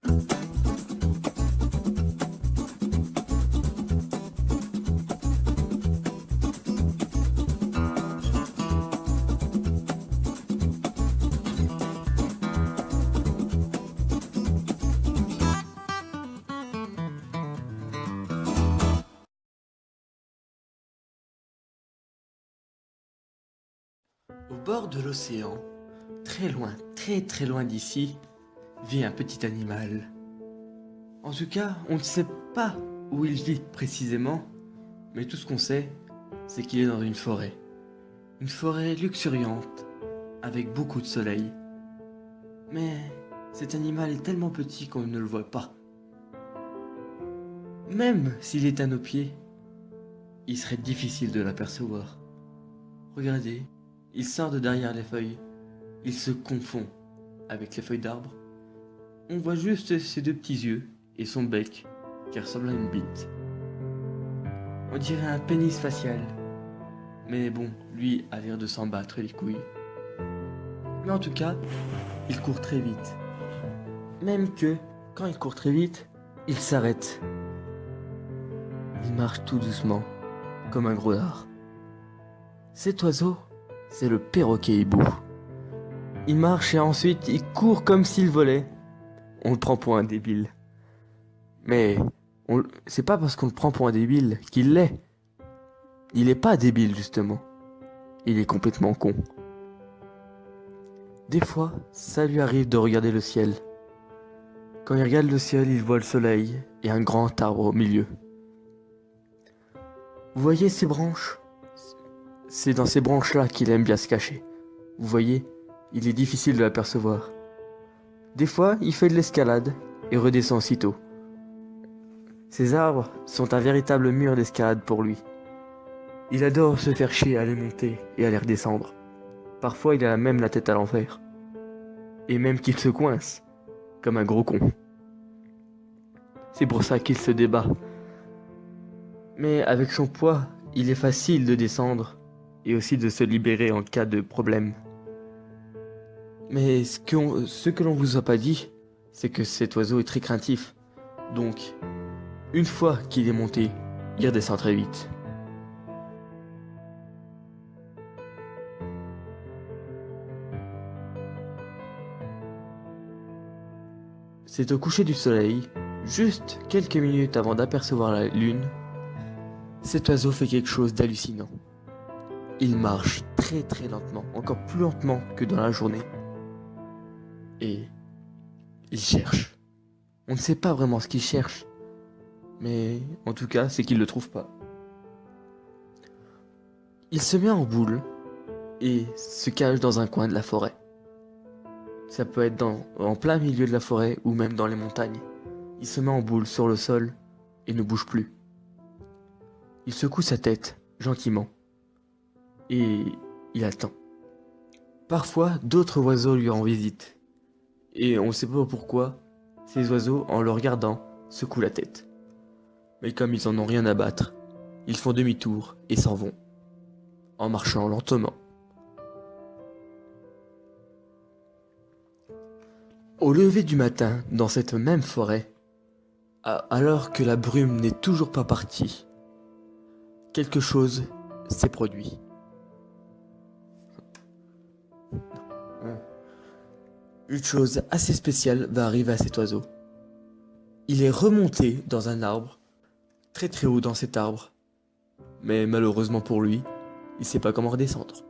Au bord de l'océan, très très loin d'ici, vit un petit animal. En tout cas, on ne sait pas où il vit précisément, mais tout ce qu'on sait, c'est qu'il est dans une forêt. Une forêt luxuriante, avec beaucoup de soleil. Mais cet animal est tellement petit qu'on ne le voit pas. Même s'il est à nos pieds, il serait difficile de l'apercevoir. Regardez, il sort de derrière les feuilles. Il se confond avec les feuilles d'arbre. On voit juste ses deux petits yeux et son bec qui ressemble à une bite. On dirait un pénis facial. Mais bon, lui a l'air de s'en battre les couilles. Mais en tout cas, il court très vite. Même que, quand il court très vite, il s'arrête. Il marche tout doucement, comme un gros lard. Cet oiseau, c'est le perroquet hibou. Il marche et ensuite il court comme s'il volait. On le prend pour un débile. Mais c'est pas parce qu'on le prend pour un débile qu'il l'est. Il est pas débile justement. Il est complètement con. Des fois, ça lui arrive de regarder le ciel. Quand il regarde le ciel, il voit le soleil et un grand arbre au milieu. Vous voyez ces branches ? C'est dans ces branches-là qu'il aime bien se cacher. Vous voyez, il est difficile de l'apercevoir. Des fois, il fait de l'escalade et redescend aussitôt. Ces arbres sont un véritable mur d'escalade pour lui. Il adore se faire chier à les monter et à les redescendre. Parfois, il a même la tête à l'envers. Et même qu'il se coince, comme un gros con. C'est pour ça qu'il se débat. Mais avec son poids, il est facile de descendre et aussi de se libérer en cas de problème. Mais ce que l'on vous a pas dit, c'est que cet oiseau est très craintif. Donc, une fois qu'il est monté, il redescend très vite. C'est au coucher du soleil, juste quelques minutes avant d'apercevoir la lune, cet oiseau fait quelque chose d'hallucinant. Il marche très très lentement, encore plus lentement que dans la journée. Et il cherche. On ne sait pas vraiment ce qu'il cherche, mais en tout cas, c'est qu'il ne le trouve pas. Il se met en boule et se cache dans un coin de la forêt. Ça peut être en plein milieu de la forêt ou même dans les montagnes. Il se met en boule sur le sol et ne bouge plus. Il secoue sa tête gentiment et il attend. Parfois, d'autres oiseaux lui rendent visite. Et on ne sait pas pourquoi, ces oiseaux, en le regardant, secouent la tête. Mais comme ils en ont rien à battre, ils font demi-tour et s'en vont, en marchant lentement. Au lever du matin, dans cette même forêt, alors que la brume n'est toujours pas partie, quelque chose s'est produit. Une chose assez spéciale va arriver à cet oiseau. Il est remonté dans un arbre, très très haut dans cet arbre, mais malheureusement pour lui, il ne sait pas comment redescendre.